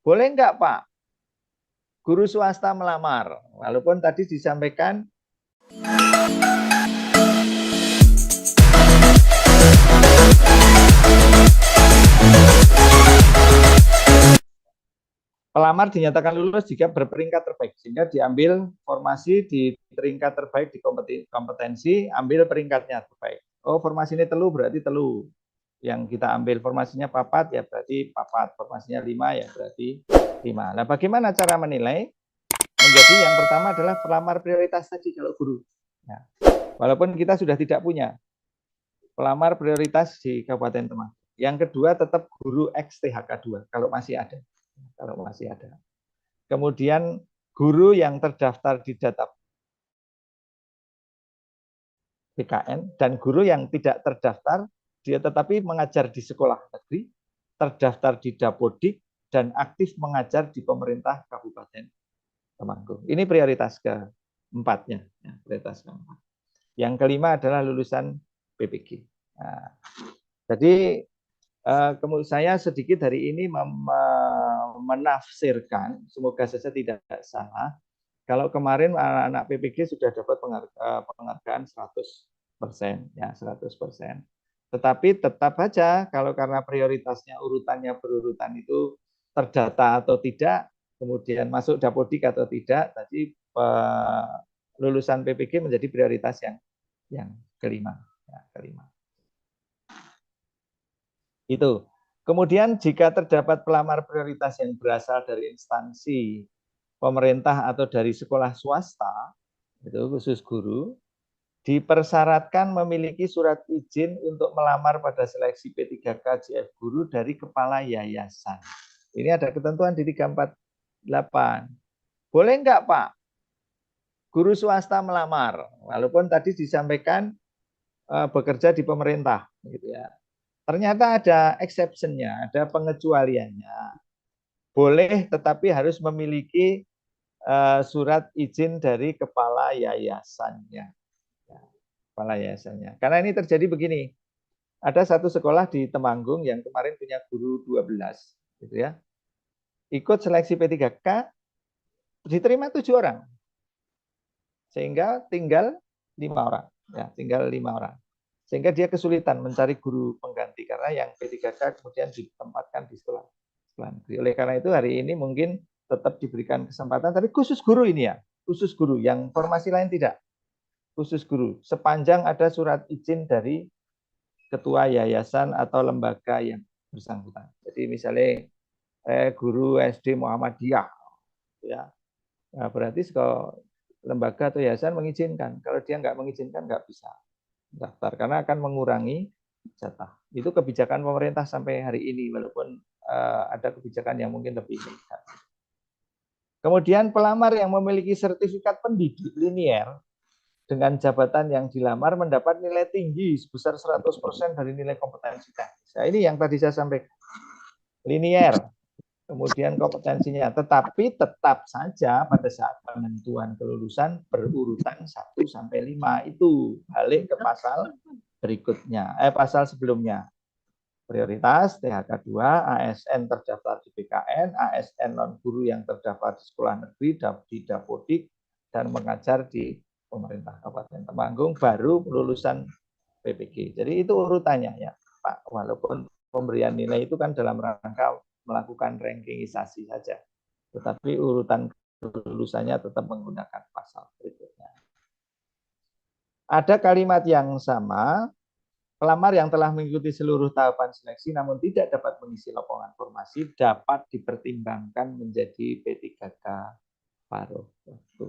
Boleh nggak Pak, guru swasta melamar? Walaupun tadi disampaikan pelamar dinyatakan lulus jika berperingkat terbaik, sehingga diambil formasi di peringkat terbaik di kompetensi, ambil peringkatnya terbaik. Oh, formasi ini telu berarti telu. Yang kita ambil formasinya papat ya berarti papat, formasinya 5 ya berarti 5. Nah, bagaimana cara menilai? Menjadi yang pertama adalah pelamar prioritas tadi kalau guru. Nah, walaupun kita sudah tidak punya pelamar prioritas di Kabupaten Temanggung. Yang kedua tetap guru XTHK 2 kalau masih ada. Kalau masih ada. Kemudian guru yang terdaftar di data BKN dan guru yang tidak terdaftar dia tetapi mengajar di sekolah negeri, terdaftar di Dapodik dan aktif mengajar di pemerintah Kabupaten Temanggung. Ini prioritas keempatnya, ya, prioritas keempat. Yang kelima adalah lulusan PPG. Nah, jadi saya sedikit hari ini menafsirkan, semoga saja tidak salah. Kalau kemarin anak-anak PPG sudah dapat penghargaan 100%, ya 100%. Tetapi tetap saja kalau karena prioritasnya urutannya berurutan itu terdata atau tidak, kemudian masuk dapodik atau tidak, tadi lulusan PPG menjadi prioritas yang kelima, ya, kelima. Itu. Kemudian jika terdapat pelamar prioritas yang berasal dari instansi pemerintah atau dari sekolah swasta, itu khusus guru, dipersyaratkan memiliki surat izin untuk melamar pada seleksi P3K JF Guru dari kepala yayasan. Ini ada ketentuan di 348. Boleh enggak Pak, guru swasta melamar? Walaupun tadi disampaikan bekerja di pemerintah, gitu ya. Ternyata ada exception-nya, ada pengecualiannya. Boleh, tetapi harus memiliki surat izin dari kepala yayasannya. Kepala yayasannya. Karena ini terjadi begini, ada satu sekolah di Temanggung yang kemarin punya guru 12, gitu ya. Ikut seleksi P3K, diterima 7 orang. Sehingga tinggal 5 orang. Ya, tinggal 5 orang. Sehingga dia kesulitan mencari guru pengganti karena yang P3K kemudian ditempatkan di sekolah negeri. Oleh karena itu hari ini mungkin tetap diberikan kesempatan, tapi khusus guru ini ya, khusus guru, yang formasi lain tidak. Khusus guru, sepanjang ada surat izin dari ketua yayasan atau lembaga yang bersangkutan. Jadi misalnya guru SD Muhammadiyah, ya, nah, berarti kalau lembaga atau yayasan mengizinkan. Kalau dia nggak mengizinkan nggak bisa daftar karena akan mengurangi jatah. Itu kebijakan pemerintah sampai hari ini, walaupun ada kebijakan yang mungkin lebih meningkat. Kemudian pelamar yang memiliki sertifikat pendidik linier dengan jabatan yang dilamar mendapat nilai tinggi sebesar 100% dari nilai kompetensi teknis. Nah, ini yang tadi saya sampaikan. Linier, kemudian kompetensinya. Tetapi tetap saja pada saat penentuan kelulusan berurutan 1 sampai 5 itu balik ke pasal berikutnya, pasal sebelumnya. Prioritas THK 2, ASN terdaftar di BKN, ASN non guru yang terdaftar di sekolah negeri, di Dapodik, dan mengajar di pemerintah Kabupaten Temanggung, baru lulusan PPG. Jadi itu urutannya ya Pak, walaupun pemberian nilai itu kan dalam rangka melakukan rankingisasi saja, tetapi urutan lulusannya tetap menggunakan pasal berikutnya. Ada kalimat yang sama, pelamar yang telah mengikuti seluruh tahapan seleksi namun tidak dapat mengisi lowongan formasi dapat dipertimbangkan menjadi P3K paruh waktu.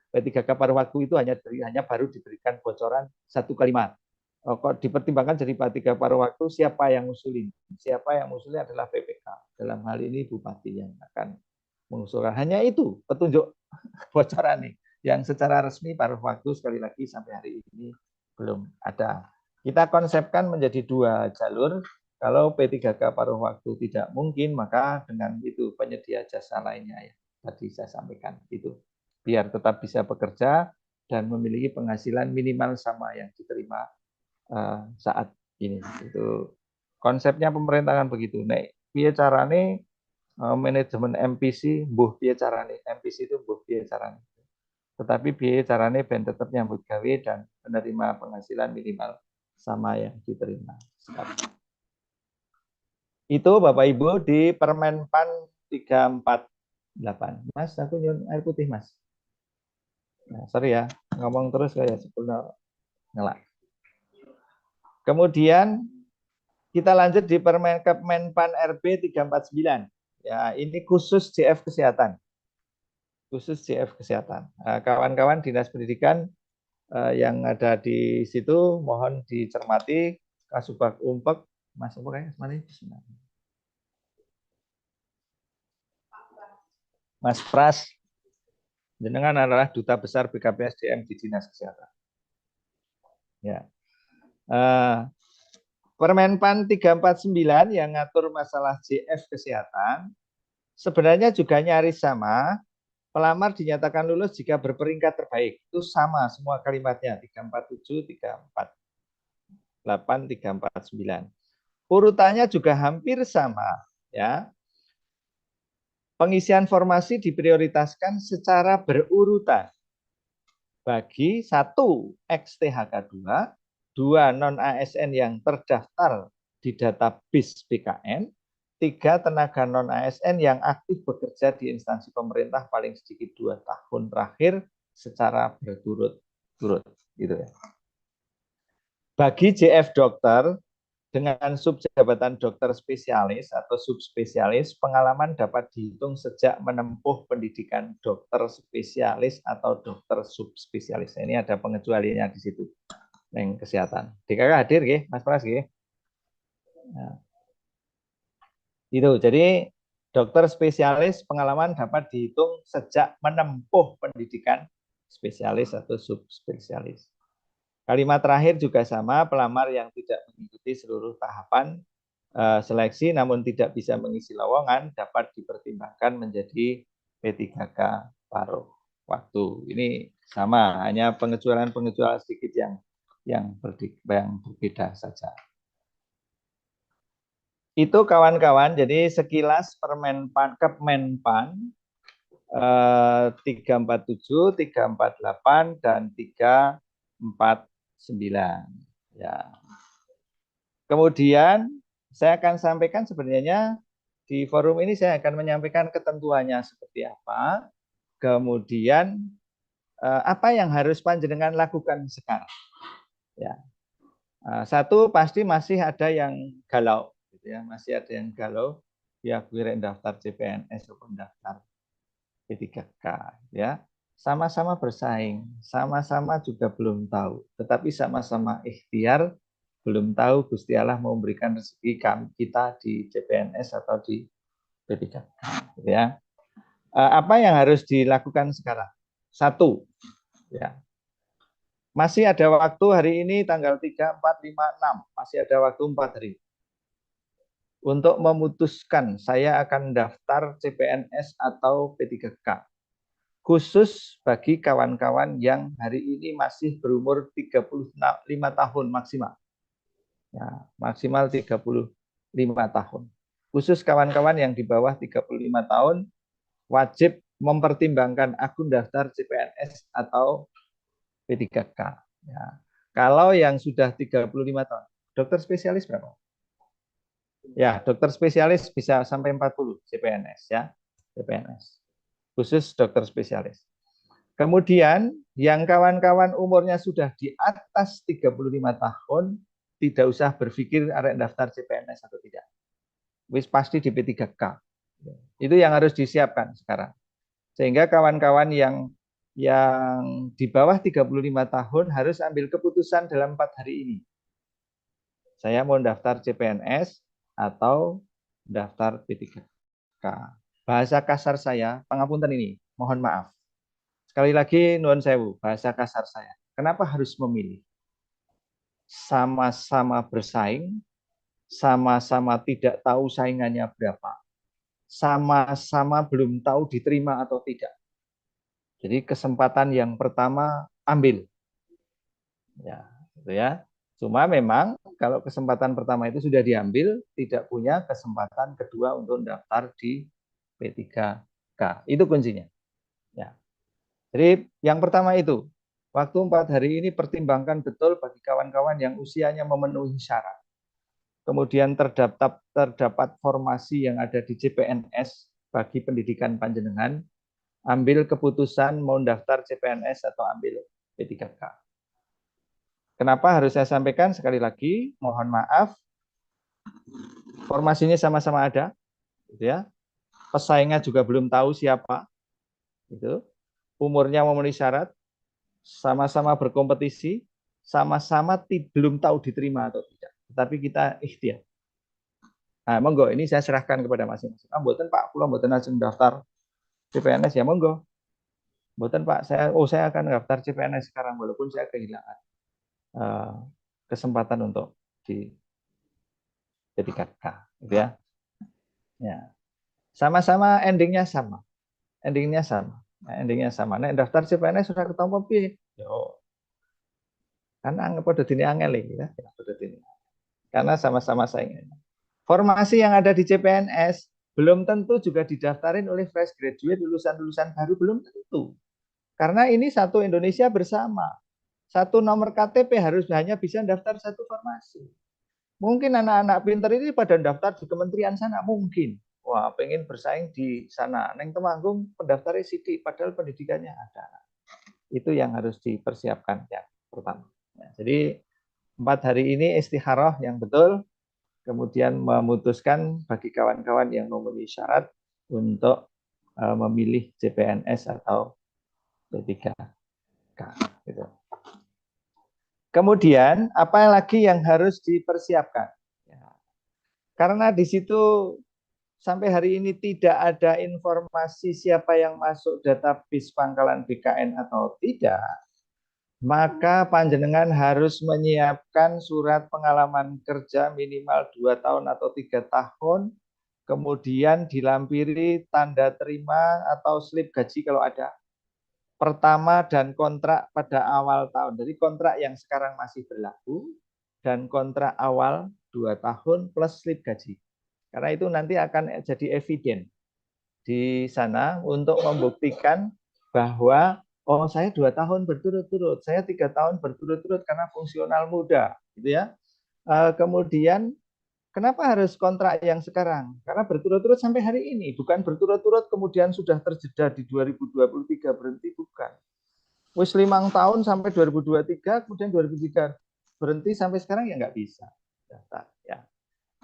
P3K paruh waktu itu hanya baru diberikan bocoran satu kalimat. Kok dipertimbangkan jadi P3K paruh waktu, siapa yang ngusulin? Siapa yang ngusulin adalah PPK. Dalam hal ini Bupati yang akan mengusulkan. Hanya itu petunjuk bocoran nih. Yang secara resmi paruh waktu sekali lagi sampai hari ini belum ada. Kita konsepkan menjadi 2 jalur. Kalau P3K paruh waktu tidak mungkin, maka dengan itu penyedia jasa lainnya ya tadi saya sampaikan itu. Biar tetap bisa bekerja dan memiliki penghasilan minimal sama yang diterima saat ini. Itu konsepnya pemerintahan begitu. Nek piye carane manajemen MPC mbuh piye carane, MPC itu mbuh piye carane. Tetapi piye carane ben tetap nyambut gawe dan menerima penghasilan minimal sama yang diterima. Itu Bapak Ibu di Permenpan 348. Mas, aku nyun air putih, Mas. Nah, sorry ya, ngomong terus kayak sepuluh ngelak. Kemudian kita lanjut di Permenpan RB 349. Ya, ini khusus JF Kesehatan. Khusus JF Kesehatan. Kawan-kawan Dinas Pendidikan yang ada di situ mohon dicermati. Kasubag Umpek, Mas apa kayak mana? Mas Pras, jenengan adalah duta besar BKPSDM di Dinas Kesehatan. Ya. Permenpan 349 yang ngatur masalah JF Kesehatan sebenarnya juga nyaris sama. Pelamar dinyatakan lulus jika berperingkat terbaik. Itu sama semua kalimatnya 347, 348, 349. Urutannya juga hampir sama, ya. Pengisian formasi diprioritaskan secara berurutan. Bagi 1 XTHK2, 2 non-ASN yang terdaftar di database BKN, 3 tenaga non-ASN yang aktif bekerja di instansi pemerintah paling sedikit 2 tahun terakhir secara berturut-turut. Gitu ya. Bagi JF dokter dengan subjabatan dokter spesialis atau subspesialis, pengalaman dapat dihitung sejak menempuh pendidikan dokter spesialis atau dokter subspesialis. Ini ada pengecualiannya di situ. Yang kesehatan. DKK hadir nggih, Mas Pras nggih. Nah, itu. Jadi dokter spesialis pengalaman dapat dihitung sejak menempuh pendidikan spesialis atau subspesialis. Kalimat terakhir juga sama, pelamar yang tidak mengikuti seluruh tahapan seleksi namun tidak bisa mengisi lowongan dapat dipertimbangkan menjadi P3K paruh waktu. Ini sama, hanya pengecualian-pengecualian sedikit yang berbeda saja. Itu kawan-kawan, jadi sekilas Kemenpan 347, 348 dan 349. Ya. Kemudian saya akan sampaikan sebenarnya di forum ini saya akan menyampaikan ketentuannya seperti apa. Kemudian apa yang harus panjenengan lakukan sekarang. Ya. Satu pasti masih ada yang galau, gitu ya. Masih ada yang galau ya kuirek daftar CPNS ataupun daftar P3K, ya. Sama-sama bersaing, sama-sama juga belum tahu, tetapi sama-sama ikhtiar, belum tahu Gusti Allah mau memberikan rezeki kita di CPNS atau di P3K, gitu ya. Apa yang harus dilakukan sekarang? Satu, ya. Masih ada waktu hari ini tanggal 3, 4, 5, 6. Masih ada waktu 4 hari. Untuk memutuskan saya akan daftar CPNS atau P3K. Khusus bagi kawan-kawan yang hari ini masih berumur 35 tahun maksimal. Ya, maksimal 35 tahun. Khusus kawan-kawan yang di bawah 35 tahun wajib mempertimbangkan akun daftar CPNS atau P3K. Ya. Kalau yang sudah 35 tahun, dokter spesialis berapa? Ya, dokter spesialis bisa sampai 40 CPNS ya, CPNS. Khusus dokter spesialis. Kemudian yang kawan-kawan umurnya sudah di atas 35 tahun, tidak usah berpikir arek daftar CPNS atau tidak. Wis pasti di P3K. Itu yang harus disiapkan sekarang. Sehingga kawan-kawan yang di bawah 35 tahun harus ambil keputusan dalam 4 hari ini. Saya mau daftar CPNS atau daftar P3K. Bahasa kasar saya, pangapunten ini, mohon maaf. Sekali lagi, nuwun sewu, bahasa kasar saya. Kenapa harus memilih? Sama-sama bersaing, sama-sama tidak tahu saingannya berapa, sama-sama belum tahu diterima atau tidak. Jadi kesempatan yang pertama ambil. Ya, gitu ya. Cuma memang kalau kesempatan pertama itu sudah diambil, tidak punya kesempatan kedua untuk daftar di P3K. Itu kuncinya. Ya. Jadi yang pertama itu, waktu 4 hari ini pertimbangkan betul bagi kawan-kawan yang usianya memenuhi syarat. Kemudian terdapat formasi yang ada di CPNS bagi pendidikan panjenengan, ambil keputusan mau daftar CPNS atau ambil P3K. Kenapa harus saya sampaikan sekali lagi? Mohon maaf, formasinya sama-sama ada, gitu ya. Pesaingnya juga belum tahu siapa, gitu. Umurnya memenuhi syarat, sama-sama berkompetisi, sama-sama belum tahu diterima atau tidak. Tetapi kita ikhtiar. Nah, monggo ini saya serahkan kepada masing-masing. Mboten Pak, kula mboten ajeng daftar CPNS ya monggo. Mboten Pak, saya akan daftar CPNS sekarang walaupun saya kehilangan kesempatan untuk di P3K, gitu ya. Ya. Sama-sama endingnya sama. Endingnya sama. Nah, endingnya sama. Nek daftar CPNS sudah ketemu piye? Yo. Kan anggap pada dini angel ya. Karena sama-sama saingan. Formasi yang ada di CPNS belum tentu juga didaftarin oleh fresh graduate, lulusan-lulusan baru belum tentu. Karena ini satu Indonesia bersama. Satu nomor KTP harus hanya bisa daftar satu formasi. Mungkin anak-anak pinter ini pada daftar di kementerian sana, mungkin. Wah, pengen bersaing di sana. Neng Temanggung pendaftarnya sidik, padahal pendidikannya ada. Itu yang harus dipersiapkan yang pertama. Ya, jadi 4 hari ini istikharah yang betul, kemudian memutuskan bagi kawan-kawan yang memenuhi syarat untuk memilih CPNS atau P3K. Gitu. Kemudian apa lagi yang harus dipersiapkan? Ya. Karena di situ sampai hari ini tidak ada informasi siapa yang masuk database Pangkalan BKN atau tidak, maka panjenengan harus menyiapkan surat pengalaman kerja minimal 2 tahun atau 3 tahun, kemudian dilampiri tanda terima atau slip gaji kalau ada, pertama dan kontrak pada awal tahun. Jadi kontrak yang sekarang masih berlaku dan kontrak awal 2 tahun plus slip gaji. Karena itu nanti akan jadi eviden di sana untuk membuktikan bahwa oh saya 2 tahun berturut-turut, saya 3 tahun berturut-turut karena fungsional muda, gitu ya. Kemudian kenapa harus kontrak yang sekarang? Karena berturut-turut sampai hari ini, bukan berturut-turut kemudian sudah terjeda di 2023 berhenti, bukan. Wis 5 tahun sampai 2023, kemudian 2003 berhenti sampai sekarang ya nggak bisa. Ya.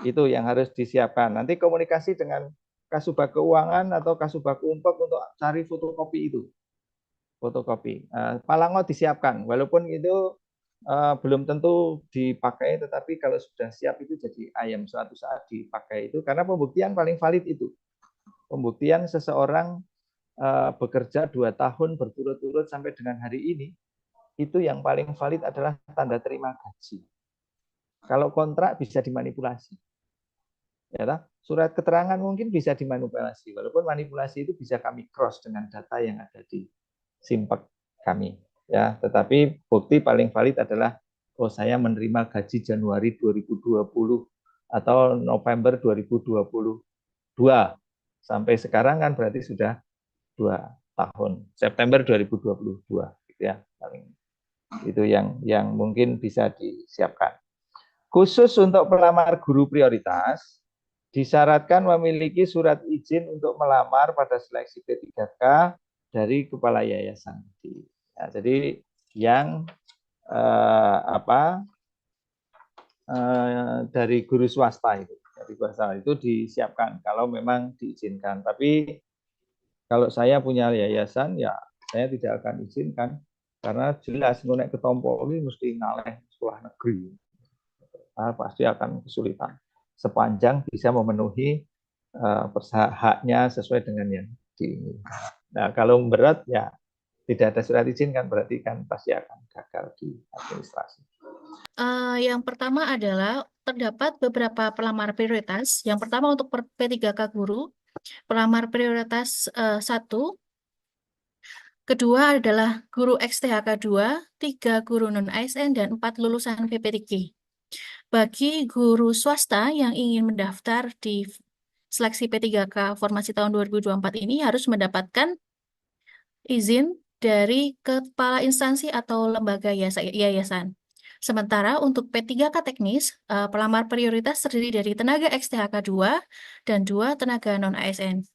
Itu yang harus disiapkan. Nanti komunikasi dengan Kasubag Keuangan atau Kasubag Umpek untuk cari fotokopi itu. Fotokopi. Palango disiapkan, walaupun itu belum tentu dipakai, tetapi kalau sudah siap itu jadi ayam suatu saat dipakai itu, karena pembuktian paling valid itu. Pembuktian seseorang bekerja 2 tahun berturut-turut sampai dengan hari ini, itu yang paling valid adalah tanda terima gaji. Kalau kontrak bisa dimanipulasi. Ya, surat keterangan mungkin bisa dimanipulasi, walaupun manipulasi itu bisa kami cross dengan data yang ada di Simpek kami. Ya, tetapi bukti paling valid adalah oh saya menerima gaji Januari 2020 atau November 2022 sampai sekarang kan berarti sudah 2 tahun, September 2022 gitu ya, paling itu yang mungkin bisa disiapkan. Khusus untuk pelamar guru prioritas, disyaratkan memiliki surat izin untuk melamar pada seleksi P3K dari kepala yayasan. Ya, jadi yang dari guru swasta itu disiapkan kalau memang diizinkan. Tapi kalau saya punya yayasan ya saya tidak akan izinkan karena jelas nek ketompo ini mesti ngaleh sekolah negeri. Pasti akan kesulitan sepanjang bisa memenuhi haknya sesuai dengan yang diinginkan. Nah, kalau berat ya tidak ada surat izin kan berarti kan pasti akan gagal di administrasi. Yang pertama adalah terdapat beberapa pelamar prioritas. Yang pertama untuk P3K guru, pelamar prioritas 1, kedua adalah guru XTHK 2, 3 guru non-ASN, dan 4 lulusan PPTG. Bagi guru swasta yang ingin mendaftar di seleksi P3K formasi tahun 2024 ini harus mendapatkan izin dari kepala instansi atau lembaga yayasan. Sementara untuk P3K teknis, pelamar prioritas terdiri dari tenaga XTHK 2 dan 2 tenaga non-ASN.